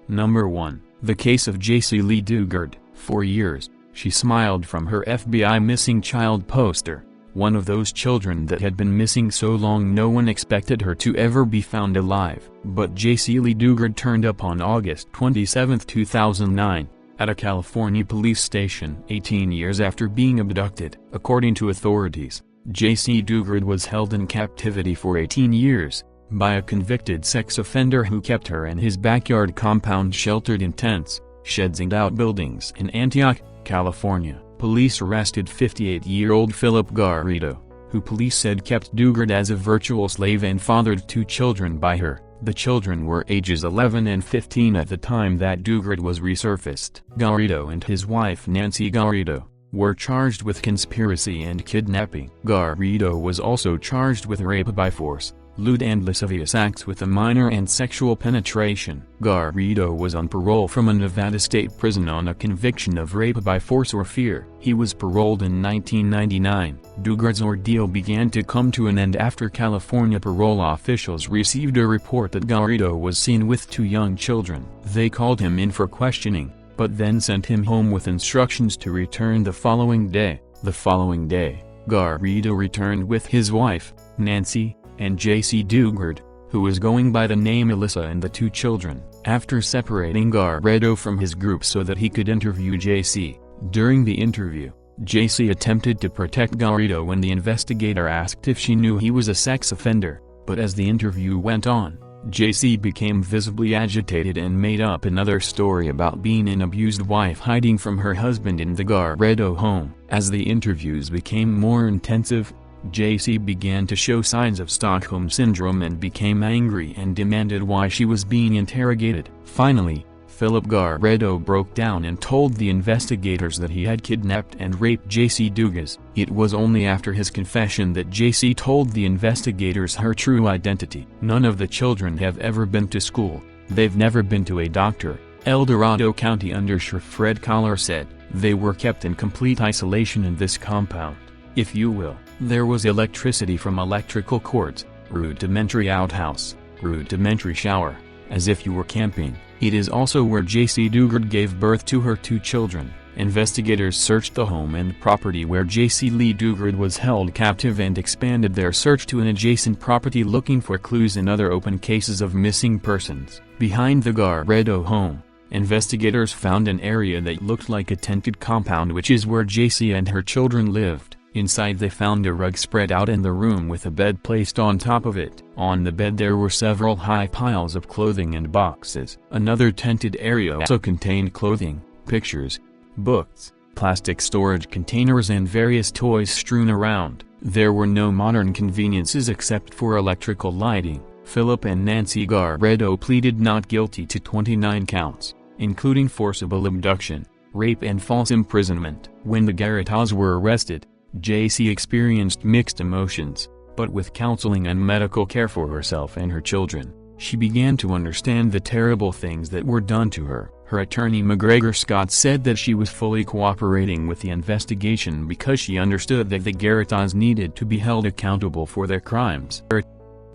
Number 1. The case of Jaycee Dugard. For years, she smiled from her FBI missing child poster, one of those children that had been missing so long no one expected her to ever be found alive. But Jaycee Dugard turned up on August 27, 2009, at a California police station 18 years after being abducted. According to authorities, Jaycee Dugard was held in captivity for 18 years, by a convicted sex offender who kept her in his backyard compound sheltered in tents, sheds and outbuildings in Antioch, California. Police arrested 58-year-old Philip Garrido, who police said kept Dugard as a virtual slave and fathered 2 children by her. The children were ages 11 and 15 at the time that Dugard was resurfaced. Garrido and his wife Nancy Garrido were charged with conspiracy and kidnapping. Garrido was also charged with rape by force, lewd and lascivious acts with a minor and sexual penetration. Garrido was on parole from a Nevada state prison on a conviction of rape by force or fear. He was paroled in 1999. Dugard's ordeal began to come to an end after California parole officials received a report that Garrido was seen with 2 young children. They called him in for questioning, but then sent him home with instructions to return the following day. The following day, Garrido returned with his wife, Nancy, and Jaycee Dugard, who was going by the name Alyssa, and the 2 children. After separating Garrido from his group so that he could interview Jaycee, during the interview, Jaycee attempted to protect Garrido when the investigator asked if she knew he was a sex offender, but as the interview went on, Jaycee became visibly agitated and made up another story about being an abused wife hiding from her husband in the Garrido home. As the interviews became more intensive, Jaycee began to show signs of Stockholm Syndrome and became angry and demanded why she was being interrogated. Finally, Philip Garrido broke down and told the investigators that he had kidnapped and raped Jaycee Dugard. It was only after his confession that Jaycee told the investigators her true identity. None of the children have ever been to school. They've never been to a doctor, El Dorado County Undersheriff Fred Collar said. They were kept in complete isolation in this compound, if you will. There was electricity from electrical cords, rudimentary outhouse, rudimentary shower, as if you were camping. It is also where Jaycee Dugard gave birth to her 2 children. Investigators searched the home and property where Jaycee Dugard was held captive and expanded their search to an adjacent property looking for clues in other open cases of missing persons. Behind the Garrido home, investigators found an area that looked like a tented compound, which is where Jaycee and her children lived. Inside they found a rug spread out in the room with a bed placed on top of it. On the bed there were several high piles of clothing and boxes. Another tented area also contained clothing, pictures, books, plastic storage containers and various toys strewn around. There were no modern conveniences except for electrical lighting. Philip and Nancy Garrido pleaded not guilty to 29 counts, including forcible abduction, rape and false imprisonment. When the Garridos were arrested, Jaycee experienced mixed emotions, but with counseling and medical care for herself and her children, she began to understand the terrible things that were done to her. Her attorney McGregor Scott said that she was fully cooperating with the investigation because she understood that the Garridos needed to be held accountable for their crimes.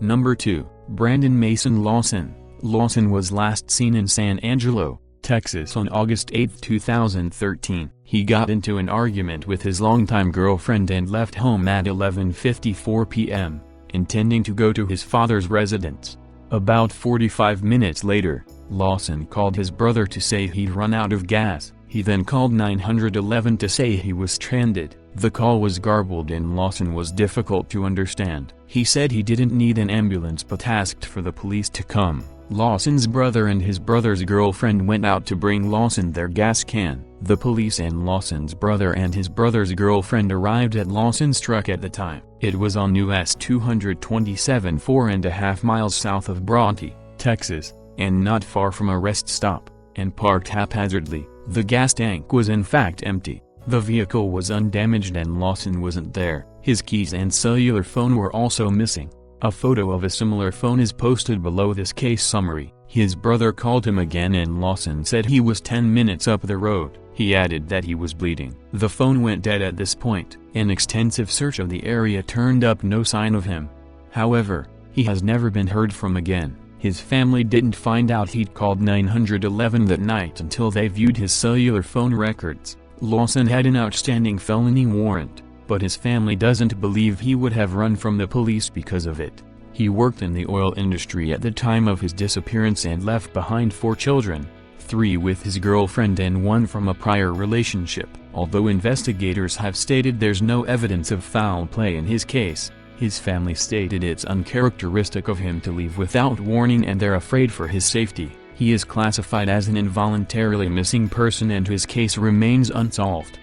Number 2. Branden Mason Lawson. Lawson was last seen in San Angelo, Texas on August 8, 2013. He got into an argument with his longtime girlfriend and left home at 11:54 p.m., intending to go to his father's residence. About 45 minutes later, Lawson called his brother to say he'd run out of gas. He then called 911 to say he was stranded. The call was garbled and Lawson was difficult to understand. He said he didn't need an ambulance but asked for the police to come. Lawson's brother and his brother's girlfriend went out to bring Lawson their gas can. The police and Lawson's brother and his brother's girlfriend arrived at Lawson's truck at the time. It was on US 227 4.5 miles south of Branden, Texas, and not far from a rest stop, and parked haphazardly. The gas tank was in fact empty. The vehicle was undamaged and Lawson wasn't there. His keys and cellular phone were also missing. A photo of a similar phone is posted below this case summary. His brother called him again and Lawson said he was 10 minutes up the road. He added that he was bleeding. The phone went dead at this point. An extensive search of the area turned up no sign of him. However, he has never been heard from again. His family didn't find out he'd called 911 that night until they viewed his cellular phone records. Lawson had an outstanding felony warrant, but his family doesn't believe he would have run from the police because of it. He worked in the oil industry at the time of his disappearance and left behind 4 children, 3 with his girlfriend and 1 from a prior relationship. Although investigators have stated there's no evidence of foul play in his case, his family stated it's uncharacteristic of him to leave without warning and they're afraid for his safety. He is classified as an involuntarily missing person and his case remains unsolved.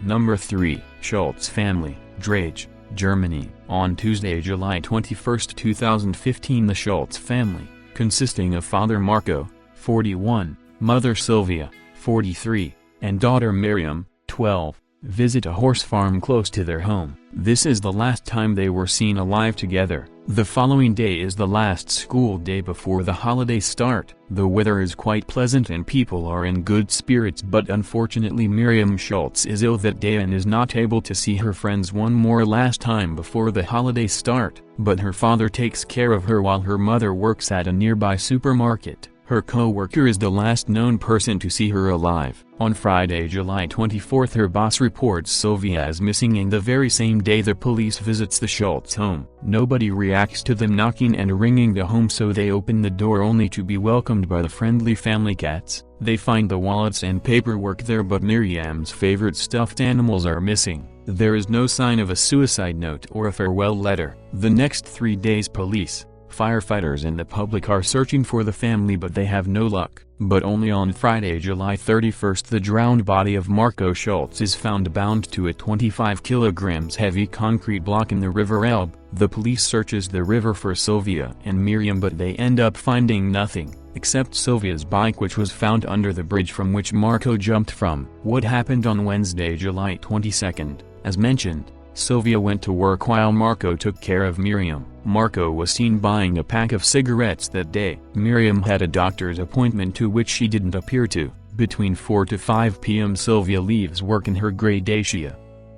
Number 3. Shults Family, Drage, Germany. On Tuesday, July 21, 2015, the Shults family, consisting of father Marco, 41, mother Sylvia, 43, and daughter Miriam, 12, visit a horse farm close to their home. This is the last time they were seen alive together. The following day is the last school day before the holidays start. The weather is quite pleasant and people are in good spirits, but unfortunately Miriam Shults is ill that day and is not able to see her friends one more last time before the holidays start. But her father takes care of her while her mother works at a nearby supermarket. Her co-worker is the last known person to see her alive. On Friday, July 24, her boss reports Sylvia as missing, and the very same day the police visits the Shults home. Nobody reacts to them knocking and ringing the home, so they open the door only to be welcomed by the friendly family cats. They find the wallets and paperwork there, but Miriam's favorite stuffed animals are missing. There is no sign of a suicide note or a farewell letter. The next 3 days police, firefighters and the public are searching for the family, but they have no luck. But only on Friday, July 31, the drowned body of Marco Shults is found bound to a 25 kilograms heavy concrete block in the River Elbe. The police searches the river for Sylvia and Miriam, but they end up finding nothing, except Sylvia's bike, which was found under the bridge from which Marco jumped from. What happened on Wednesday, July 22? As mentioned, Sylvia went to work while Marco took care of Miriam. Marco was seen buying a pack of cigarettes that day. Miriam had a doctor's appointment to which she didn't appear to. Between 4 to 5 p.m. Sylvia leaves work in her gray Dacia.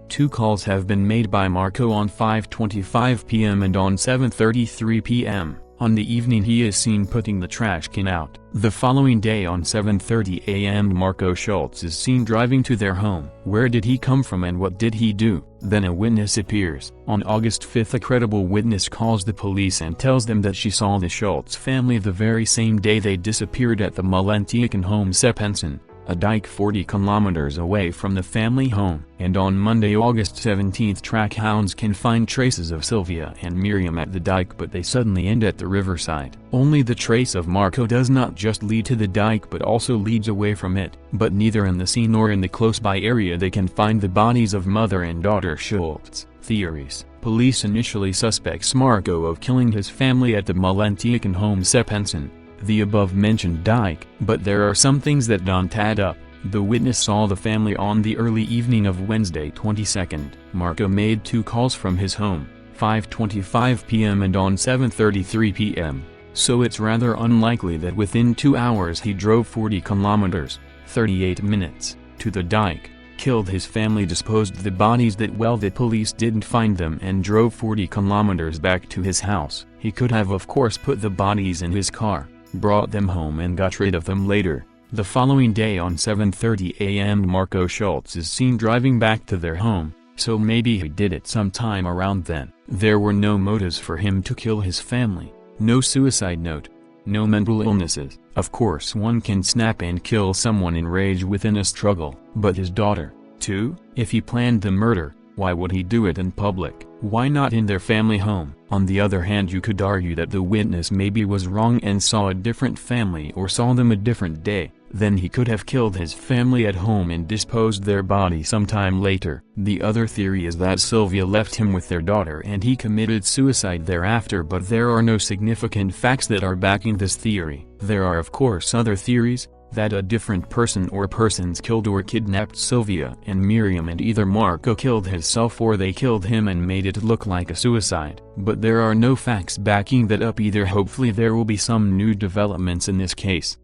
2 calls have been made by Marco on 5:25 p.m. and on 7:33 p.m. On the evening he is seen putting the trash can out. The following day on 7:30 a.m. Marco Shults is seen driving to their home. Where did he come from and what did he do? Then a witness appears. On August 5, a credible witness calls the police and tells them that she saw the Shults family the very same day they disappeared at the Mulentiaken home Sepensen, a dike 40 kilometers away from the family home. And on Monday, August 17, track hounds can find traces of Sylvia and Miriam at the dike, but they suddenly end at the riverside. Only the trace of Marco does not just lead to the dike but also leads away from it. But neither in the scene nor in the close-by area they can find the bodies of mother and daughter Shults. Theories. Police initially suspects Marco of killing his family at the Mulentiaken home Sepensen, the above-mentioned dike, but there are some things that don't add up. The witness saw the family on the early evening of Wednesday 22nd. Marco made 2 calls from his home, 5:25 p.m. and on 7:33 p.m., so it's rather unlikely that within 2 hours he drove 40 kilometers, 38 minutes, to the dike, killed his family, disposed the bodies that the police didn't find them, and drove 40 kilometers back to his house. He could have of course put the bodies in his car, brought them home and got rid of them later. The following day on 7:30 a.m. Marco Shults is seen driving back to their home, so maybe he did it sometime around then. There were no motives for him to kill his family, no suicide note, no mental illnesses. Of course one can snap and kill someone in rage within a struggle, but his daughter, too? If he planned the murder, why would he do it in public? Why not in their family home? On the other hand, you could argue that the witness maybe was wrong and saw a different family or saw them a different day. Then he could have killed his family at home and disposed their body sometime later. The other theory is that Sylvia left him with their daughter and he committed suicide thereafter, but there are no significant facts that are backing this theory. There are of course other theories, that a different person or persons killed or kidnapped Sylvia and Miriam, and either Marco killed himself or they killed him and made it look like a suicide. But there are no facts backing that up either. Hopefully there will be some new developments in this case.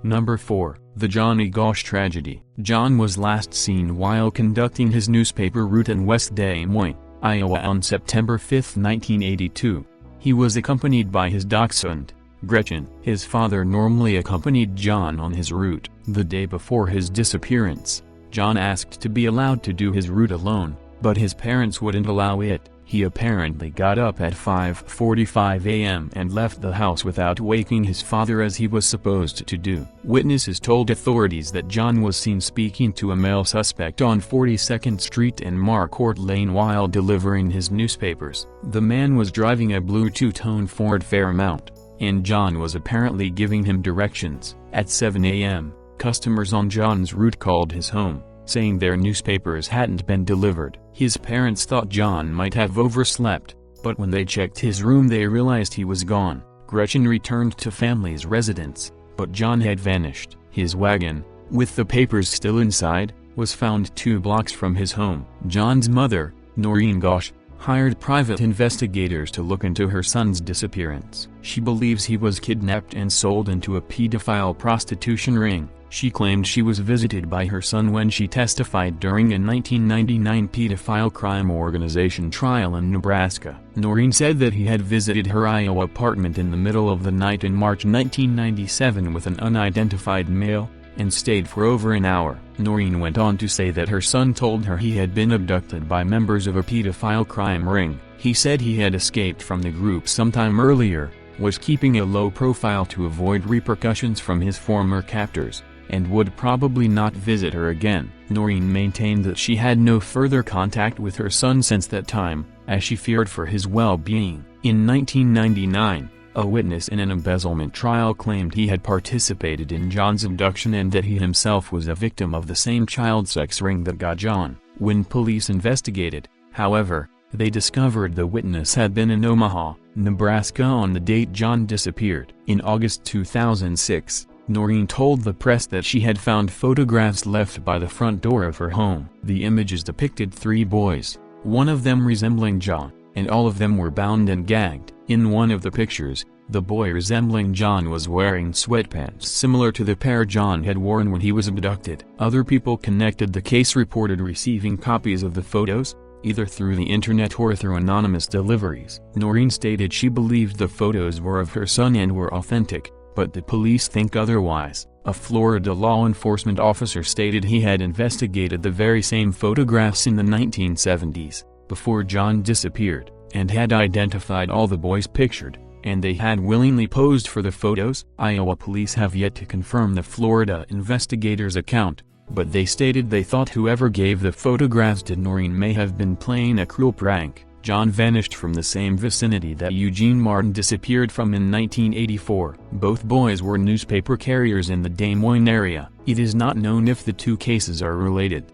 Number 4. The Johnny Gosch Tragedy. John was last seen while conducting his newspaper route in West Des Moines, Iowa on September 5, 1982. He was accompanied by his dachshund, Gretchen. His father normally accompanied John on his route. The day before his disappearance, John asked to be allowed to do his route alone, but his parents wouldn't allow it. He apparently got up at 5:45 a.m. and left the house without waking his father as he was supposed to do. Witnesses told authorities that John was seen speaking to a male suspect on 42nd Street and Marcourt Lane while delivering his newspapers. The man was driving a blue two-tone Ford Fairmount, and John was apparently giving him directions. At 7 a.m., customers on John's route called his home, saying their newspapers hadn't been delivered. His parents thought John might have overslept, but when they checked his room they realized he was gone. Gretchen returned to family's residence, but John had vanished. His wagon, with the papers still inside, was found 2 blocks from his home. John's mother, Noreen Gosch, hired private investigators to look into her son's disappearance. She believes he was kidnapped and sold into a pedophile prostitution ring. She claimed she was visited by her son when she testified during a 1999 pedophile crime organization trial in Nebraska. Noreen said that he had visited her Iowa apartment in the middle of the night in March 1997 with an unidentified male, and stayed for over an hour. Noreen went on to say that her son told her he had been abducted by members of a pedophile crime ring. He said he had escaped from the group sometime earlier, was keeping a low profile to avoid repercussions from his former captors, and would probably not visit her again. Noreen maintained that she had no further contact with her son since that time, as she feared for his well-being. In 1999, a witness in an embezzlement trial claimed he had participated in John's abduction and that he himself was a victim of the same child sex ring that got John. When police investigated, however, they discovered the witness had been in Omaha, Nebraska on the date John disappeared. In August 2006, Noreen told the press that she had found photographs left by the front door of her home. The images depicted 3 boys, one of them resembling John, and all of them were bound and gagged. In one of the pictures, the boy resembling John was wearing sweatpants similar to the pair John had worn when he was abducted. Other people connected the case reported receiving copies of the photos, either through the internet or through anonymous deliveries. Noreen stated she believed the photos were of her son and were authentic, but the police think otherwise. A Florida law enforcement officer stated he had investigated the very same photographs in the 1970s, before John disappeared, and had identified all the boys pictured, and they had willingly posed for the photos. Iowa police have yet to confirm the Florida investigators' account, but they stated they thought whoever gave the photographs to Noreen may have been playing a cruel prank. John vanished from the same vicinity that Eugene Martin disappeared from in 1984. Both boys were newspaper carriers in the Des Moines area. It is not known if the 2 cases are related.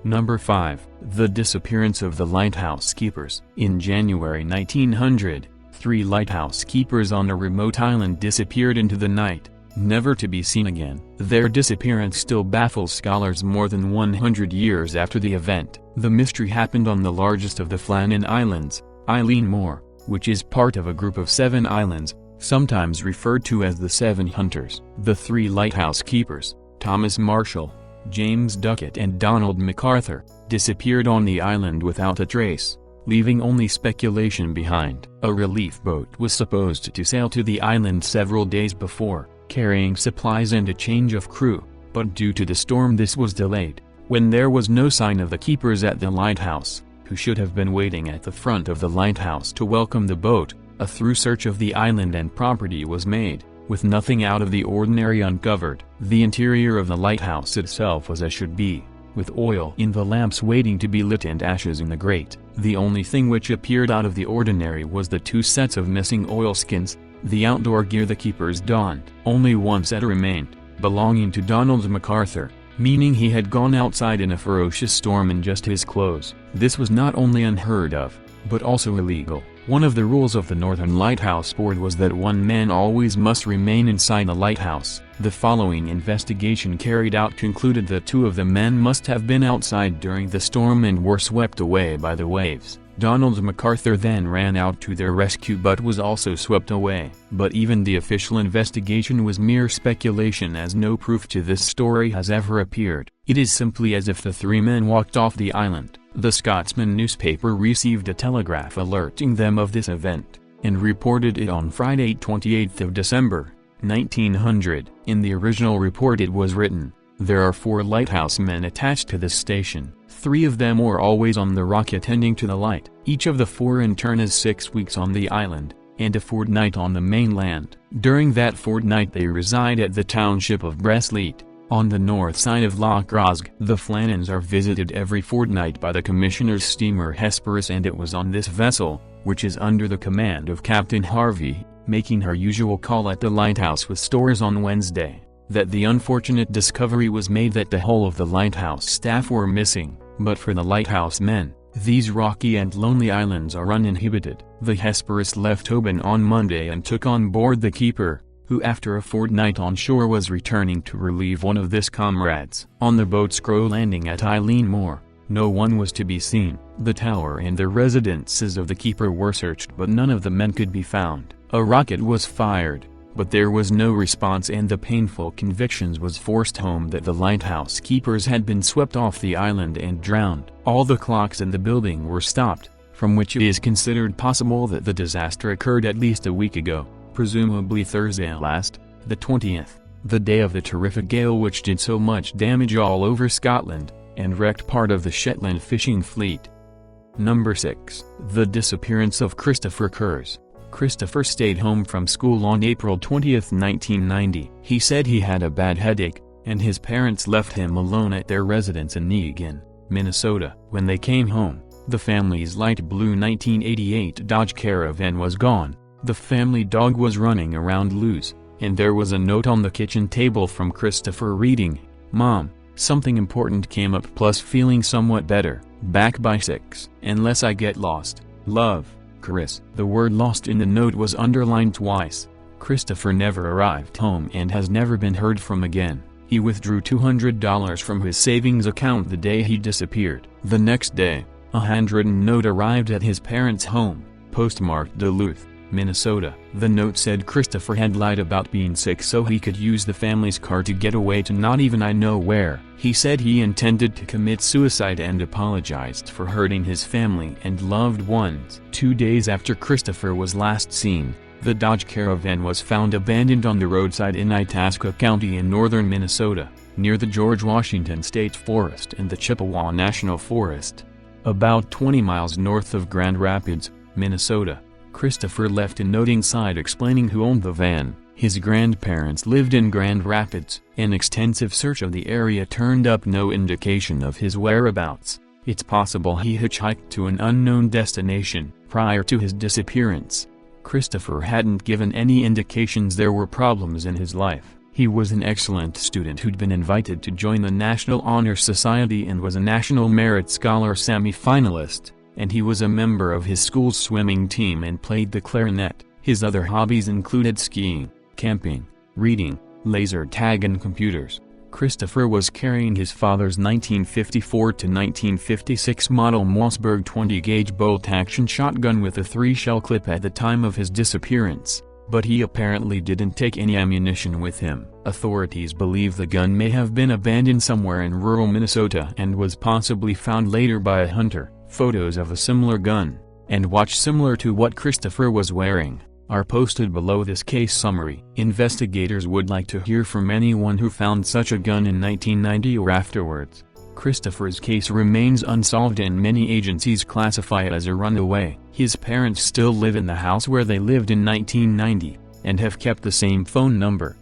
Number 5. The disappearance of the Lighthouse Keepers. In January 1900, 3 lighthouse keepers on a remote island disappeared into the night, never to be seen again. Their disappearance still baffles scholars more than 100 years after the event. The mystery happened on the largest of the Flannan Islands, Eileen Moore, which is part of a group of 7 islands, sometimes referred to as the 7 Hunters. The 3 lighthouse keepers, Thomas Marshall, James Duckett and Donald MacArthur, disappeared on the island without a trace, leaving only speculation behind. A relief boat was supposed to sail to the island several days before, carrying supplies and a change of crew, but due to the storm this was delayed. When there was no sign of the keepers at the lighthouse, who should have been waiting at the front of the lighthouse to welcome the boat, a thorough search of the island and property was made, with nothing out of the ordinary uncovered. The interior of the lighthouse itself was as should be, with oil in the lamps waiting to be lit and ashes in the grate. The only thing which appeared out of the ordinary was the 2 sets of missing oilskins, the outdoor gear the keepers donned. Only one set remained, belonging to Donald MacArthur, meaning he had gone outside in a ferocious storm in just his clothes. This was not only unheard of, but also illegal. One of the rules of the Northern Lighthouse Board was that one man always must remain inside the lighthouse. The following investigation carried out concluded that 2 of the men must have been outside during the storm and were swept away by the waves. Donald MacArthur then ran out to their rescue but was also swept away. But even the official investigation was mere speculation, as no proof to this story has ever appeared. It is simply as if the 3 men walked off the island. The Scotsman newspaper received a telegraph alerting them of this event, and reported it on Friday 28 December, 1900. In the original report it was written, "There are 4 lighthouse men attached to this station. 3 of them are always on the rock attending to the light. Each of the 4 in turn is 6 weeks on the island, and a fortnight on the mainland. During that fortnight they reside at the township of Bresleet, on the north side of Loch Rosg. The Flannans are visited every fortnight by the commissioner's steamer Hesperus, and it was on this vessel, which is under the command of Captain Harvey, making her usual call at the lighthouse with stores on Wednesday, that the unfortunate discovery was made that the whole of the lighthouse staff were missing. But for the lighthouse men, these rocky and lonely islands are uninhabited." The Hesperus left Oban on Monday and took on board the keeper, who after a fortnight on shore was returning to relieve one of his comrades. On the boat's Crow landing at Eileen Moor, no one was to be seen. The tower and the residences of the keeper were searched, but none of the men could be found. A rocket was fired, but there was no response, and the painful convictions was forced home that the lighthouse keepers had been swept off the island and drowned. All the clocks in the building were stopped, from which it is considered possible that the disaster occurred at least a week ago, presumably Thursday last, the 20th, the day of the terrific gale which did so much damage all over Scotland, and wrecked part of the Shetland fishing fleet. Number 6. The disappearance of Christopher Kurtz. Christopher stayed home from school on April 20, 1990. He said he had a bad headache, and his parents left him alone at their residence in Negan, Minnesota. When they came home, the family's light blue 1988 Dodge Caravan was gone, the family dog was running around loose, and there was a note on the kitchen table from Christopher reading, "Mom, something important came up plus feeling somewhat better, back by 6. Unless I get lost. Love, Chris." The word "lost" in the note was underlined twice. Christopher never arrived home and has never been heard from again. He withdrew $200 from his savings account the day he disappeared. The next day, a handwritten note arrived at his parents' home, postmarked Duluth, Minnesota. The note said Christopher had lied about being sick so he could use the family's car to get away to not even I know where. He said he intended to commit suicide and apologized for hurting his family and loved ones. 2 days after Christopher was last seen, the Dodge Caravan was found abandoned on the roadside in Itasca County in northern Minnesota, near the George Washington State Forest and the Chippewa National Forest. About 20 miles north of Grand Rapids, Minnesota. Christopher left a note inside explaining who owned the van. His grandparents lived in Grand Rapids. An extensive search of the area turned up no indication of his whereabouts. It's possible he hitchhiked to an unknown destination. Prior to his disappearance, Christopher hadn't given any indications there were problems in his life. He was an excellent student who'd been invited to join the National Honor Society and was a National Merit Scholar semi-finalist, and he was a member of his school's swimming team and played the clarinet. His other hobbies included skiing, camping, reading, laser tag and computers. Christopher was carrying his father's 1954 to 1956 model Mossberg 20-gauge bolt-action shotgun with a 3-shell clip at the time of his disappearance, but he apparently didn't take any ammunition with him. Authorities believe the gun may have been abandoned somewhere in rural Minnesota and was possibly found later by a hunter. Photos of a similar gun, and watch similar to what Christopher was wearing, are posted below this case summary. Investigators would like to hear from anyone who found such a gun in 1990 or afterwards. Christopher's case remains unsolved and many agencies classify it as a runaway. His parents still live in the house where they lived in 1990, and have kept the same phone number.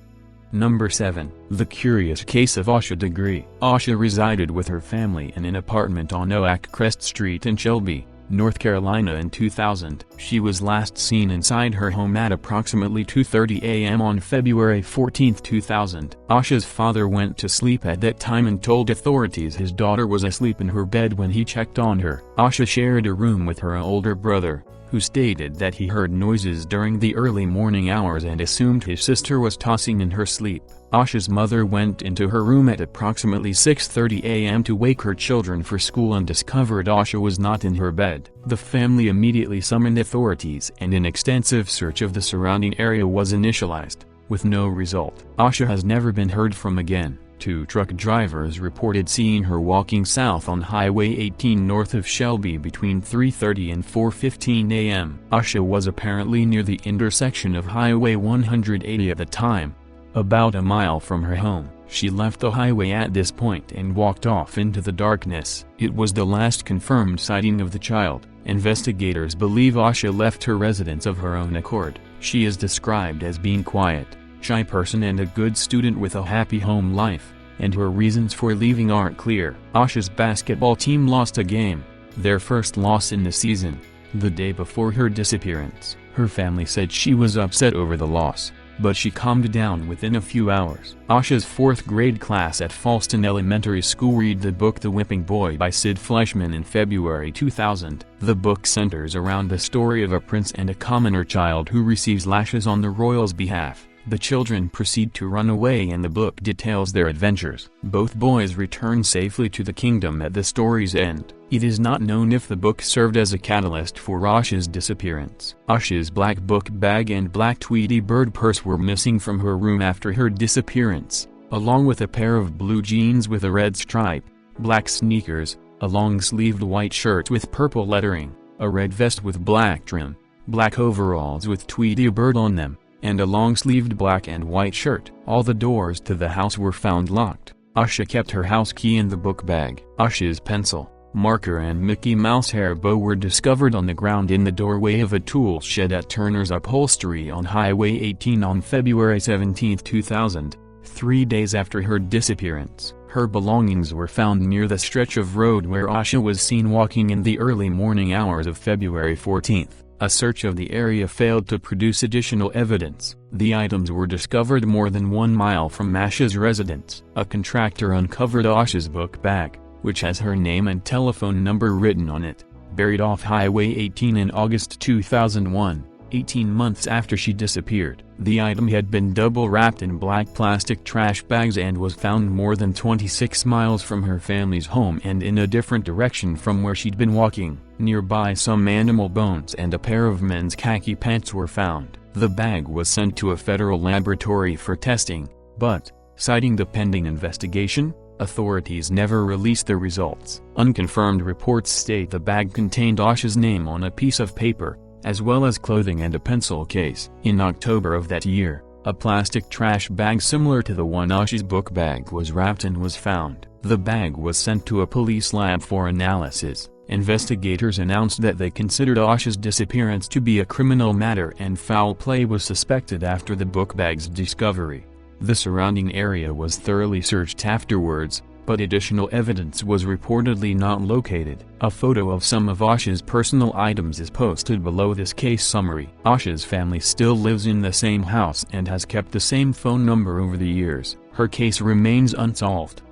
Number 7. The curious case of Asha Dugard. Asha resided with her family in an apartment on Oak Crest Street in Shelby, North Carolina in 2000. She was last seen inside her home at approximately 2:30 a.m. on February 14, 2000. Asha's father went to sleep at that time and told authorities his daughter was asleep in her bed when he checked on her. Asha shared a room with her older brother, who stated that he heard noises during the early morning hours and assumed his sister was tossing in her sleep. Asha's mother went into her room at approximately 6:30 a.m. to wake her children for school and discovered Asha was not in her bed. The family immediately summoned authorities and an extensive search of the surrounding area was initialized, with no result. Asha has never been heard from again. 2 truck drivers reported seeing her walking south on Highway 18 north of Shelby between 3:30 and 4:15 a.m. Asha was apparently near the intersection of Highway 180 at the time. About a mile from her home, she left the highway at this point and walked off into the darkness. It was the last confirmed sighting of the child. Investigators believe Asha left her residence of her own accord. She is described as being quiet, shy person and a good student with a happy home life, and her reasons for leaving aren't clear. Asha's basketball team lost a game, their first loss in the season, the day before her disappearance. Her family said she was upset over the loss, but she calmed down within a few hours. Asha's 4th grade class at Falston Elementary School read the book The Whipping Boy by Sid Fleischman in February 2000. The book centers around the story of a prince and a commoner child who receives lashes on the royal's behalf. The children proceed to run away and the book details their adventures. Both boys return safely to the kingdom at the story's end. It is not known if the book served as a catalyst for Asha's disappearance. Asha's black book bag and black Tweety bird purse were missing from her room after her disappearance, along with a pair of blue jeans with a red stripe, black sneakers, a long-sleeved white shirt with purple lettering, a red vest with black trim, black overalls with Tweety bird on them, and a long-sleeved black and white shirt. All the doors to the house were found locked. Asha kept her house key in the book bag. Asha's pencil, marker and Mickey Mouse hair bow were discovered on the ground in the doorway of a tool shed at Turner's Upholstery on Highway 18 on February 17, 2000, 3 days after her disappearance. Her belongings were found near the stretch of road where Asha was seen walking in the early morning hours of February 14. A search of the area failed to produce additional evidence. The items were discovered more than 1 mile from Asha's residence. A contractor uncovered Asha's book bag, which has her name and telephone number written on it, buried off Highway 18 in August 2001, 18 months after she disappeared. The item had been double-wrapped in black plastic trash bags and was found more than 26 miles from her family's home and in a different direction from where she'd been walking. Nearby, some animal bones and a pair of men's khaki pants were found. The bag was sent to a federal laboratory for testing, but, citing the pending investigation, authorities never released the results. Unconfirmed reports state the bag contained Asha's name on a piece of paper, as well as clothing and a pencil case. In October of that year, a plastic trash bag similar to the one Asha's book bag was wrapped in was found. The bag was sent to a police lab for analysis. Investigators announced that they considered Asha's disappearance to be a criminal matter and foul play was suspected after the book bag's discovery. The surrounding area was thoroughly searched afterwards, but additional evidence was reportedly not located. A photo of some of Asha's personal items is posted below this case summary. Asha's family still lives in the same house and has kept the same phone number over the years. Her case remains unsolved.